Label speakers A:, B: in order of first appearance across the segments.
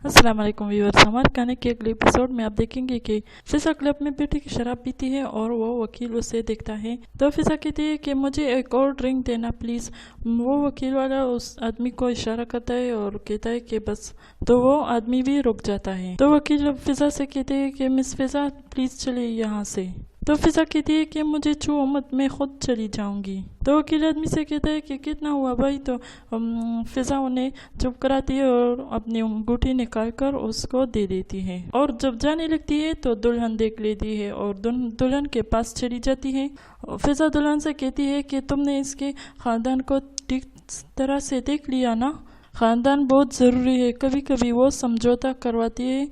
A: अस्सलाम वालेकुम व्यूअर्स। हमारे कहने के अगले एपिसोड में आप देखेंगे कि फिजा क्लब में बेटी की शराब पीती है और वो वकील उसे देखता है। तो फिजा कहती है कि मुझे एक और ड्रिंक देना प्लीज़। वो वकील वाला उस आदमी को इशारा करता है और कहता है कि बस। तो वो आदमी भी रुक जाता है। तो वकील फिजा से कहते हैं कि मिस फिजा प्लीज़ चलिए यहाँ से। तो फिजा कहती है कि मुझे छुओ मत, मैं खुद चली जाऊंगी। तो वकील आदमी से कहता है कि कितना हुआ भाई। तो फिजा उन्हें चुप कराती है और अपनी अंगूठी निकाल कर उसको दे देती है। और जब जाने लगती है तो दुल्हन देख लेती है और दुल्हन के पास चली जाती है। फिजा दुल्हन से कहती है कि तुमने इसके खानदान को ठीक तरह से देख लिया ना। खानदान बहुत ज़रूरी है। कभी कभी वो समझौता करवाती है,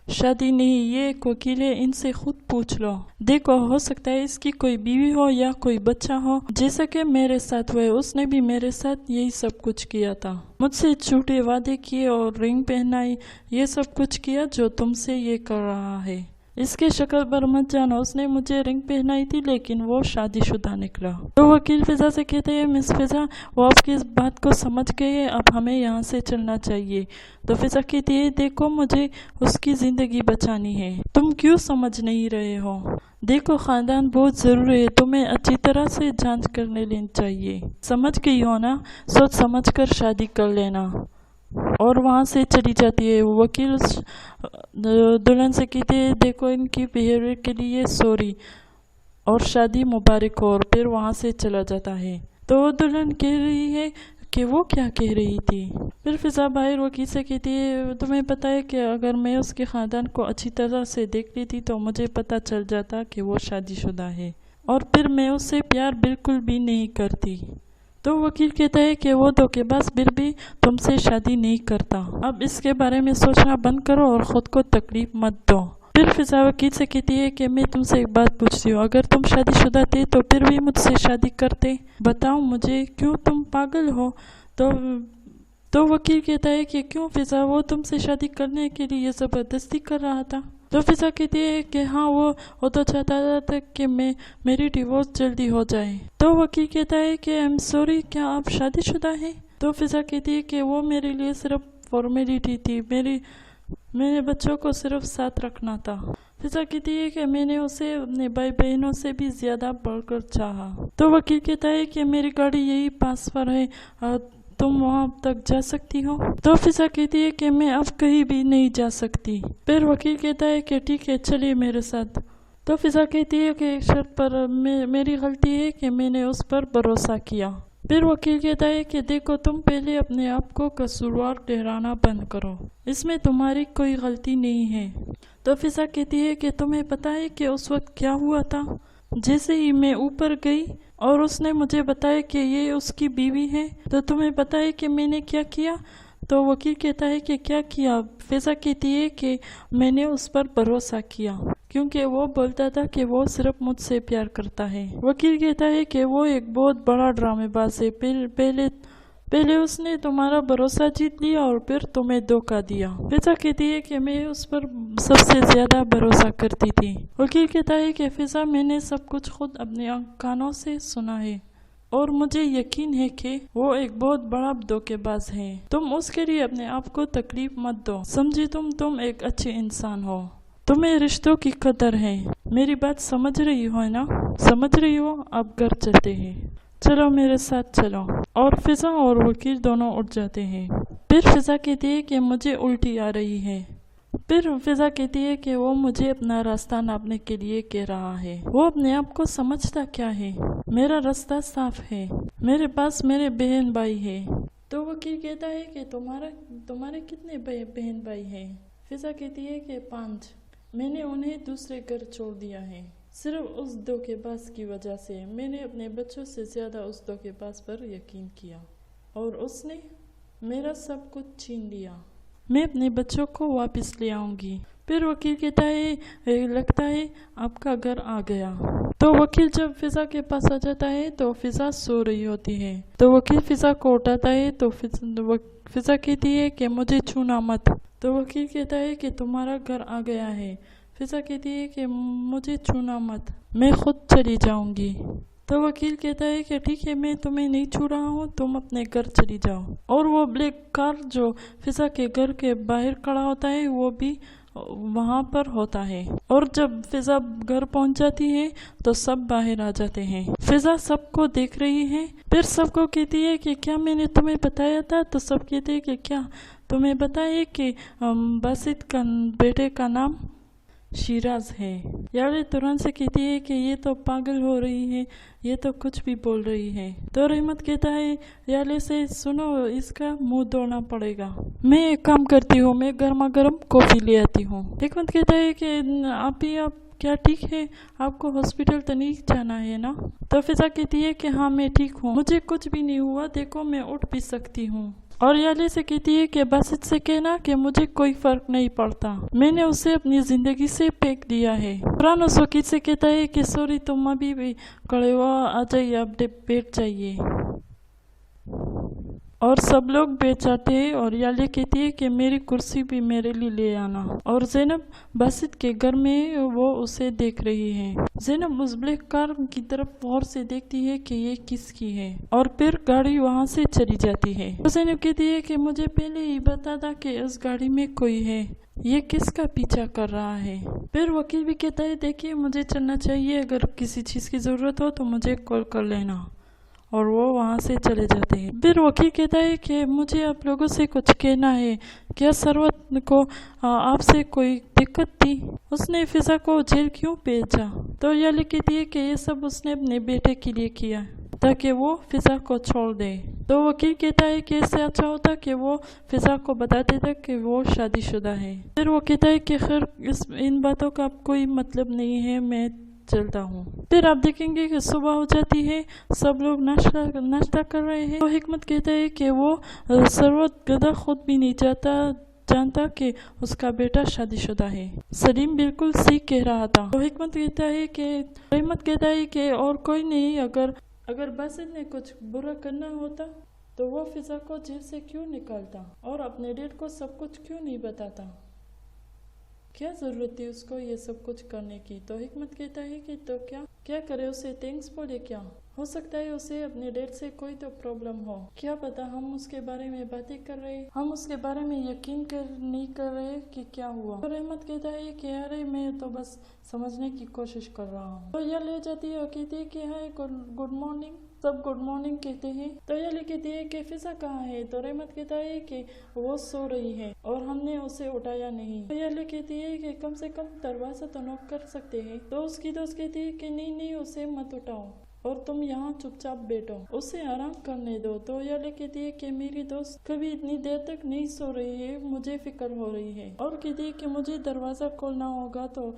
A: शादी नहीं। ये एक वकील है, इनसे खुद पूछ लो। देखो, हो सकता है इसकी कोई बीवी हो या कोई बच्चा हो, जैसा कि मेरे साथ हुआ है। उसने भी मेरे साथ यही सब कुछ किया था, मुझसे झूठे वादे किए और रिंग पहनाई, ये सब कुछ किया जो तुमसे ये कर रहा है। इसके शक्ल पर मत जानो, उसने मुझे रिंग पहनाई थी लेकिन वो शादीशुदा निकला। तो वकील फिजा से कहते हैं मिस फिजा, वो आपकी इस बात को समझ गए हैं, अब हमें यहाँ से चलना चाहिए। तो फिजा कहती है देखो, मुझे उसकी ज़िंदगी बचानी है, तुम क्यों समझ नहीं रहे हो। देखो, खानदान बहुत ज़रूरी है, तुम्हें अच्छी तरह से जांच करने लेनी चाहिए। समझ गई हो ना, सोच समझ कर शादी कर लेना। और वहाँ से चली जाती है। वकील दुल्हन से कहते हैं देखो, इनकी बिहेवियर के लिए सॉरी और शादी मुबारक हो, और फिर वहाँ से चला जाता है। तो दुल्हन कह रही है कि वो क्या कह रही थी। फिर फिजा बाहर वकील से कहती है तुम्हें पता है कि अगर मैं उसके ख़ानदान को अच्छी तरह से देख लेती तो मुझे पता चल जाता कि वो शादीशुदा है, और फिर मैं उससे प्यार बिल्कुल भी नहीं करती। तो वकील कहता है कि वो धोखेबाज फिर भी तुमसे शादी नहीं करता। अब इसके बारे में सोचना बंद करो और ख़ुद को तकलीफ मत दो। फिर फिजा वकील से कहती है कि मैं तुमसे एक बात पूछती हूँ, अगर तुम शादीशुदा थे तो फिर भी मुझसे शादी करते? बताओ मुझे, क्यों तुम पागल हो? तो वकील कहता है कि क्यों फिजा, वो तुमसे शादी करने के लिए ज़बरदस्ती कर रहा था। तो फिजा कहती है कि हाँ, वो तो चाहता था कि मेरी डिवोर्स जल्दी हो जाए। तो वकील कहता है कि आई एम सॉरी, क्या आप शादीशुदा हैं? तो फिजा कहती है कि वो मेरे लिए सिर्फ फॉर्मेलिटी थी, मेरे बच्चों को सिर्फ साथ रखना था। फिजा कहती है कि मैंने उसे अपने भाई बहनों से भी ज़्यादा बढ़कर चाहा। तो वकील कहता है कि मेरी गाड़ी यही पास पर है, तुम वहाँ तक जा सकती हो? तो फिजा कहती है कि मैं अब कहीं भी नहीं जा सकती। फिर वकील कहता है कि ठीक है, चलिए मेरे साथ। तो फिजा कहती है कि एक शर्त पर, मेरी गलती है कि मैंने उस पर भरोसा किया। फिर वकील कहता है कि देखो, तुम पहले अपने आप को कसूरवार ठहराना बंद करो, इसमें तुम्हारी कोई गलती नहीं है। तो फिजा कहती है कि तुम्हें पता है कि उस वक्त क्या हुआ था? जैसे ही मैं ऊपर गई और उसने मुझे बताया कि ये उसकी बीवी है, तो तुम्हें पता है कि मैंने क्या किया? तो वकील कहता है कि क्या किया? फिजा कहती है कि मैंने उस पर भरोसा किया क्योंकि वो बोलता था कि वो सिर्फ मुझसे प्यार करता है। वकील कहता है कि वो एक बहुत बड़ा ड्रामेबाज है, पहले उसने तुम्हारा भरोसा जीत लिया और फिर तुम्हें धोखा दिया। फिजा कहती है कि मैं उस पर सबसे ज्यादा भरोसा करती थी। वकील कहता है कि फिजा, मैंने सब कुछ खुद अपने कानों से सुना है और मुझे यकीन है कि वो एक बहुत बड़ा धोखेबाज है। तुम उसके लिए अपने आप को तकलीफ मत दो, समझी? तुम एक अच्छे इंसान हो, तुम्हें रिश्तों की कदर है। मेरी बात समझ रही हो ना? समझ रही हो? अब घर चलते हैं, चलो मेरे साथ चलो। और फिजा और वकील दोनों उठ जाते हैं। फिर फिजा कहती है कि मुझे उल्टी आ रही है। फिर फिजा कहती है कि वो मुझे अपना रास्ता नापने के लिए कह रहा है। वो अपने आप को समझता क्या है? मेरा रास्ता साफ है, मेरे पास मेरे बहन भाई है। तो वकील कहता है कि तुम्हारे कितने बहन भाई हैं? फिजा कहती है कि 5। मैंने उन्हें दूसरे घर छोड़ दिया है, सिर्फ उस धोखेबाज की वजह से। मैंने अपने बच्चों से ज़्यादा उस धोखेबाज पर यकीन किया और उसने मेरा सब कुछ छीन लिया। मैं अपने बच्चों को वापस ले आऊंगी। फिर वकील कहता है लगता है आपका घर आ गया। तो वकील जब फिजा के पास आ जाता है तो फिजा सो रही होती है। तो वकील फिजा को उठाता है तो फिजा कहती है कि मुझे छूना मत। तो वकील कहता है कि तुम्हारा घर आ गया है। फिजा कहती है कि मुझे छूना मत, मैं खुद चली जाऊंगी। تو وکیل کہتا ہے کہ ٹھیک ہے میں تمہیں نہیں چھو رہا ہوں، تم اپنے گھر چلی جاؤ۔ اور وہ بلیک کار جو فضا کے گھر کے باہر کھڑا ہوتا ہے وہ بھی وہاں پر ہوتا ہے، اور جب فضا گھر پہنچ جاتی ہے تو سب باہر آ جاتے ہیں۔ فضا سب کو دیکھ رہی ہے، پھر سب کو کہتی ہے کہ کیا میں نے تمہیں بتایا تھا؟ تو سب کہتے ہیں کہ کیا تمہیں بتایا کہ باسط کا بیٹے کا نام شیراز ہے۔ یالے ترنت سے کہتی ہے کہ یہ تو پاگل ہو رہی ہے، یہ تو کچھ بھی بول رہی ہے۔ تو رحمت کہتا ہے یالے سے سنو، اس کا منہ دھونا پڑے گا، میں ایک کام کرتی ہوں، میں گرما گرم کافی لے آتی ہوں۔ حکمت کہتا ہے کہ آپ کیا ٹھیک ہے؟ آپ کو ہاسپٹل تو نہیں جانا ہے نا؟ تو فضا کہتی ہے کہ ہاں میں ٹھیک ہوں، مجھے کچھ بھی نہیں ہوا، دیکھو میں اٹھ بھی سکتی ہوں۔ اور یالے سے کہتی ہے کہ باسط سے کہنا کہ مجھے کوئی فرق نہیں پڑتا، میں نے اسے اپنی زندگی سے پھینک دیا ہے۔ قرآن اس وکیل سے کہتا ہے کہ سوری تم ابھی بھی کھڑے ہو، آ جائیے، آپ بیٹھ جائیے۔ اور سب لوگ بیٹھ جاتے ہیں، اور یالے کہتی ہے کہ میری کرسی بھی میرے لیے لے آنا۔ اور زینب باسط کے گھر میں وہ اسے دیکھ رہی ہے۔ زینب اس بلیک کار کی طرف غور سے دیکھتی ہے کہ یہ کس کی ہے، اور پھر گاڑی وہاں سے چلی جاتی ہے۔ تو زینب کہتی ہے کہ مجھے پہلے ہی بتا تھا کہ اس گاڑی میں کوئی ہے، یہ کس کا پیچھا کر رہا ہے؟ پھر وکیل بھی کہتا ہے دیکھیے مجھے چلنا چاہیے، اگر کسی چیز کی ضرورت ہو تو مجھے کال کر لینا۔ اور وہ وہاں سے چلے جاتے ہیں۔ پھر وکیل کہتا ہے کہ مجھے آپ لوگوں سے کچھ کہنا ہے، کیا ثروت کو آپ سے کوئی دقت تھی؟ اس نے فضا کو جیل کیوں بھیجا؟ تو یہ کہتی ہے کہ یہ سب اس نے اپنے بیٹے کے لیے کیا تاکہ وہ فضا کو چھوڑ دے۔ تو وکیل کہتا ہے کہ اس سے اچھا ہوتا کہ وہ فضا کو بتا دیتا کہ وہ شادی شدہ ہے۔ پھر وہ کہتا ہے کہ خیر ان باتوں کا کوئی مطلب نہیں ہے، میں چلتا ہوں۔ پھر آپ دیکھیں گے کہ صبح ہو جاتی ہے، سب لوگ ناشتہ کر رہے ہیں۔ تو حکمت کہتا ہے کہ وہ ثروت گدا خود بھی نہیں جانتا کہ اس کا بیٹا شادی شدہ ہے۔ سلیم بالکل صحیح کہہ رہا تھا۔ تو حکمت کہتا ہے کہ رحمت کہتا ہے کہ اور کوئی نہیں، اگر باسط نے کچھ برا کرنا ہوتا تو وہ فضا کو جیل سے کیوں نکالتا اور اپنے ڈیڈ کو سب کچھ کیوں نہیں بتاتا؟ کیا ضرورت تھی اس کو یہ سب کچھ کرنے کی؟ تو حکمت کہتا ہے کہ تو کیا کرے، اسے تھینکس بولے کیا؟ ہو سکتا ہے اسے اپنے ڈیڈ سے کوئی تو پرابلم ہو، کیا پتا ہم اس کے بارے میں باتیں کر رہے، ہم اس کے بارے میں یقین نہیں کر رہے کہ کیا ہوا۔ تو رحمت کہتا ہے کہ ارے میں تو بس سمجھنے کی کوشش کر رہا ہوں۔ تو یہ لے جاتی ہے اور کہتی ہے کہ ہائے گڈ مارننگ، سب گڈ مارننگ کہتے ہیں۔ تو یہ کہتی ہے کہ فضا کہاں ہے؟ تو رحمت کہتا ہے کہ وہ سو رہی ہے اور ہم نے اسے اٹھایا نہیں۔ تو یہ کہتی ہے کہ کم سے کم دروازہ تو نوک کر سکتے ہیں۔ تو اس کی دوست کہتی ہے کہ نہیں اسے مت اٹھاؤ اور تم یہاں چپ چاپ بیٹھو، اسے آرام کرنے دو۔ تو یہ کہتی ہے کہ میری دوست کبھی اتنی دیر تک نہیں سو رہی ہے، مجھے فکر ہو رہی ہے، اور کہتی ہے کہ مجھے دروازہ کھولنا ہوگا تو